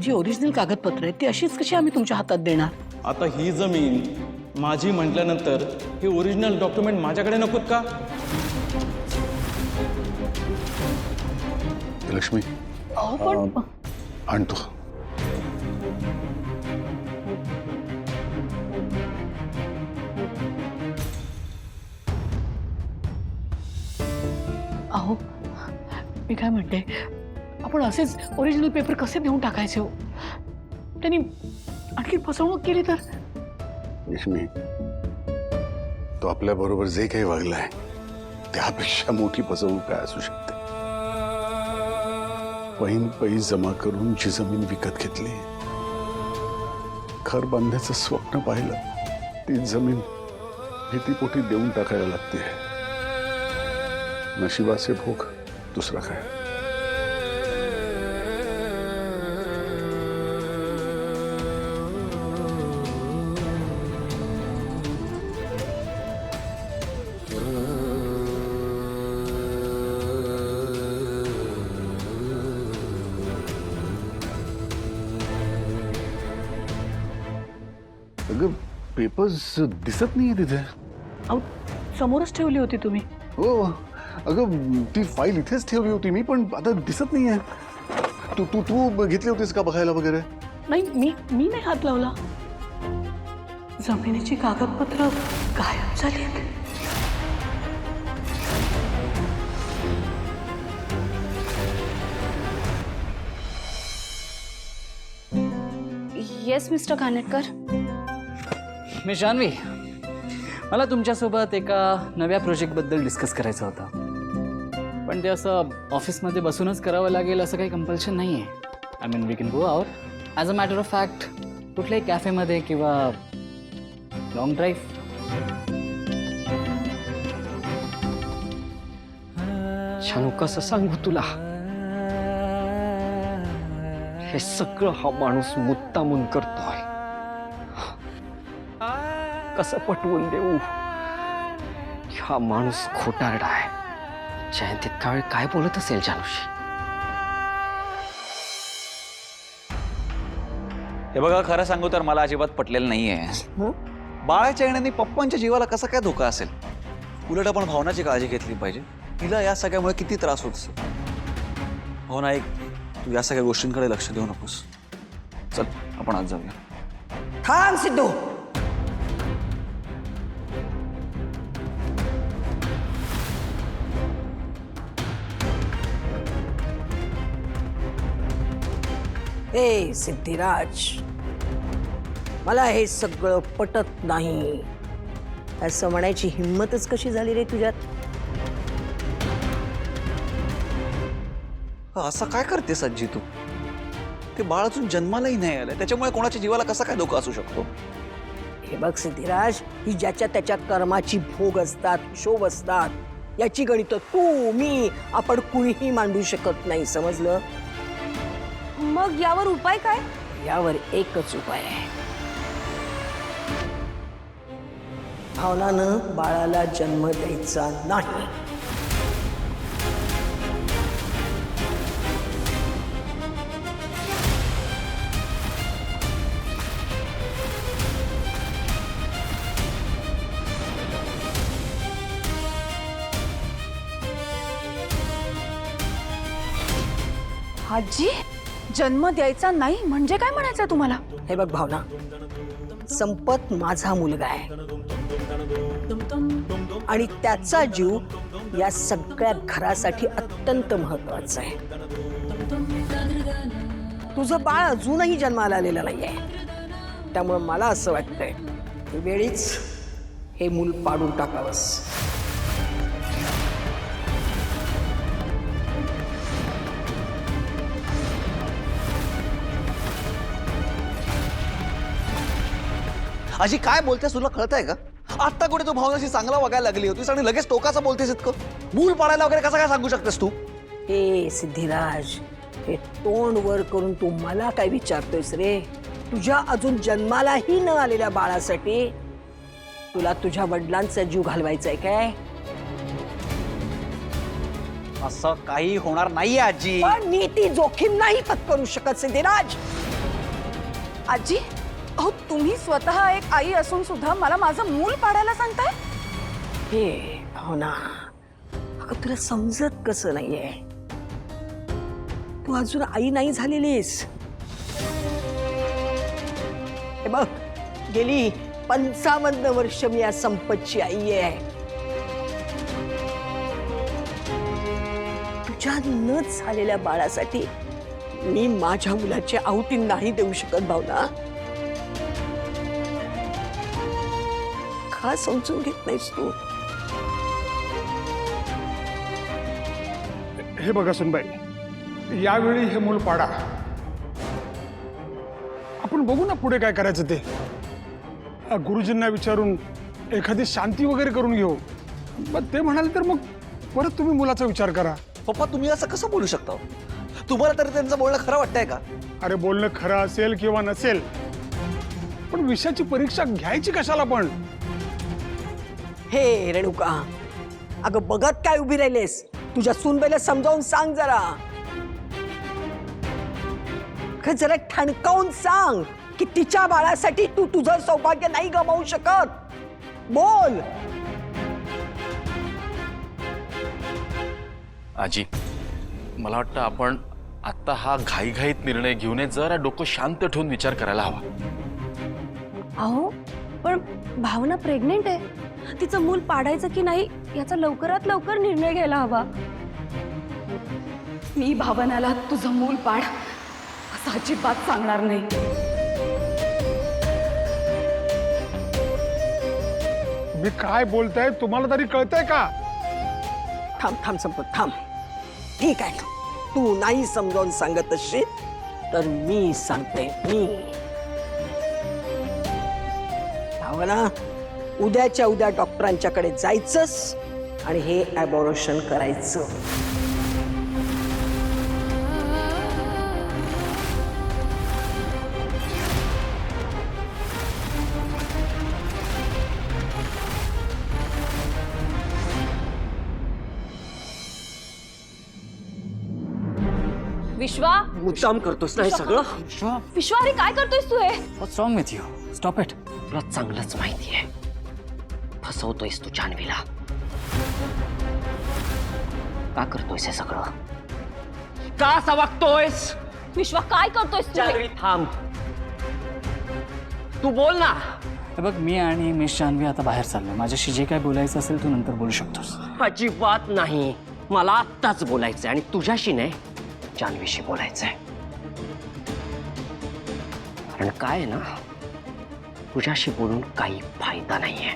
जी original कागदपत्र आहेत ती अशीच कशी आम्ही तुमच्या हातात देणार? आता ही जमीन माझी म्हटल्यानंतर हे ओरिजिनल डॉक्युमेंट माझ्याकडे नकोत का? लक्ष्मी अहो पण आणतो. अहो मी काय म्हणते, आपण असेच ओरिजिनल पेपर कसे देऊन टाकायचे हो? त्यांनी आणखी फसवणूक केली तर? लक्ष्मी, तो आपल्या बरोबर जे काही वागलाय त्यापेक्षा मोठी फसवणूक काय असू शकते? पैन जमा करून जी जमीन विकत घेतली, घर बांधण्याचं स्वप्न पाहिलं, ती जमीन भीतीपोटी देऊन टाकायला लागते. नशिबाचे भोग, दुसरा काय? अगं पेपर्स दिसत नाही तिथे. अहो समोरच ठेवली होती तुम्ही. हो अगं ती फाईल इथेच ठेवली होती मी, पण आता दिसत नाहीये. तू तू तू घेतली होतीस का बघायला वगैरे? नाही, मी नाही हात लावला. जमिनीची कागदपत्र गायब झाली. Yes mister Kanetkar. मी जान्हवी, मला तुमच्यासोबत एका नव्या प्रोजेक्टबद्दल डिस्कस करायचं होतं, पण ते असं ऑफिसमध्ये बसूनच करावं लागेल असं काही कंपल्शन नाही आहे. I mean we can go out as a matter of fact, कुठल्याही कॅफेमध्ये किंवा लॉंग ड्राईव्ह. शानू, कसं सांगू तुला? हे सगळं हा माणूस मुद्दामून करतोय. कसं पटवून देऊ? हा माणूस खोटारडा आहे. जयंत इतका वेळ काय बोलत असेल जानूशी? हे बघा, खरं सांगू तर मला अजिबात पटलेलं नाहीये. बाळाच्या येण्याने पप्पांच्या जीवाला कसा काय धोका असेल? उलट आपण भावनाची काळजी घेतली पाहिजे. तिला या सगळ्यामुळे किती त्रास होत असेल. हो ना, तू या सगळ्या गोष्टींकडे लक्ष देऊ नकोस. चल आपण आज जाऊया. थांब सिद्धू. ए सिद्धिराज, मला हे सगळं पटत नाही. असं म्हणायची हिंमतच कशी झाली रे तुझ्यात? असं काय करते सज्जी तू? ते बाळ अजून जन्मालाही नाही आलं, त्याच्यामुळे कोणाच्या जीवाला कसा काय धोका असू शकतो? हे बघ सिद्धिराज, ही ज्याच्या त्याच्या कर्माची भोग असतात, शोभ असतात. याची गणित तू मी आपण कुणीही मांडू शकत नाही, समजलं? मग यावर उपाय काय? यावर एकच उपाय आहे. भावनानं बाळाला जन्म द्यायचा नाही. आजी, जन्म द्यायचा नाही म्हणजे काय म्हणायचं तुम्हाला? हे बघ भावना, संपत माझा मुलगा आहे आणि त्याचा जीव या सगळ्या घरासाठी अत्यंत महत्वाचा आहे. तुझं बाळ अजूनही जन्माला आलेलं नाहीये, त्यामुळे मला असं वाटतंय वेळीच हे मूल पाडून टाकावंस. आजी काय बोलतेस, तुला कळतंय का? आता कुठे तू भावनाशी चांगला वागायला लागली होतीस आणि लगेच टोकाचं बोलतेस इतकं? मूल पाडायला वगैरे कसं काय सांगू शकतेस तू? हे सिद्धिराज, हे तोंड वर करून तू मला काय विचारतोयस रे? तुझ्या अजून जन्मालाही न आलेल्या बाळासाठी तुला तुझ्या वडिलांचा जीव घालवायचा आहे काय? असं काही होणार नाहीये आजी. पण मी ती जोखीम नाही पत्करू शकत सिद्धिराज. आजी, अहो तुम्ही स्वतः एक आई असून सुद्धा मला माझं मूल पाडायला सांगताय? हे हो ना, अगं तुला समजत कसं नाहीये? तू अजून आई नाही झालेलीस. हे बघ, गेली 55 वर्ष मी या संपतची आई आहे. तुझ्या न झालेल्या बाळासाठी मी माझ्या मुलाची आहुती नाही देऊ शकत भावना. का समजून घेत नाहीस तू? हे बघा सुनबाई, यावेळी हे मूल पाडा. आपण बघू ना पुढे काय करायचं ते. गुरुजींना विचारून एखादी शांती वगैरे करून घेऊ. पण ते म्हणाले तर मग परत तुम्ही मुलाचा विचार करा. पप्पा तुम्ही असं कसं बोलू शकता? तुम्हाला तरी त्यांचं बोलणं खरं वाटतंय का? अरे बोलणं खरं असेल किंवा नसेल, पण विषयाची परीक्षा घ्यायची कशाला पण? हे रेणुका, अगं बघत काय उभी राहिलेस? तुझ्या सूनबाईला समजावून सांग जरा. जरा ठणकावून सांग की तिच्या बाळासाठी तू तुझं सौभाग्य नाही गमावू शकत. बोल. आजी, मला वाटतं आपण आता हा घाईघाईत निर्णय घेऊ नये. जरा डोकं शांत ठेवून विचार करायला हवा. अहो पण भावना प्रेग्नेंट आहे. तिचं मूल पाडायचं की नाही याचा लवकरात लवकर निर्णय घ्यायला हवा. मी भावनाला तुझं मूल पाड असं अजिबात सांगणार नाही. मी काय बोलताय तुम्हाला तरी कळतंय का? थांब थांब संपत थांब. ठीक आहे, तू नाही समजावून सांगत असशील तर मी सांगते. मी भावना, उद्याच्या उद्या डॉक्टरांच्याकडे जायचंस आणि हे ॲबॉर्शन करायचं. विश्वा, मुद्दाम करतोस ना हे सगळं? विश्वा, अरे काय करतोयस तू हे? What's wrong with you? Stop it. तुला चांगलंच माहितीये फसवतोयस तू जान्हवीला. का करतोयस हे सगळं? का असं वागतोयस? विश्वा, काय करतोयस तू हे? जान्हवी थांब. तू बोल ना. हे बघ, मी आणि मिस जान्हवी आता बाहेर चाललोय. माझ्याशी जे काय बोलायचं असेल तू नंतर बोलू शकतोस. अजिबात नाही. मला आत्ताच बोलायचंय आणि तुझ्याशी नाही, जान्हवीशी बोलायचंय. कारण काय आहे ना, तुझ्याशी बोलून काही फायदा नाहीये.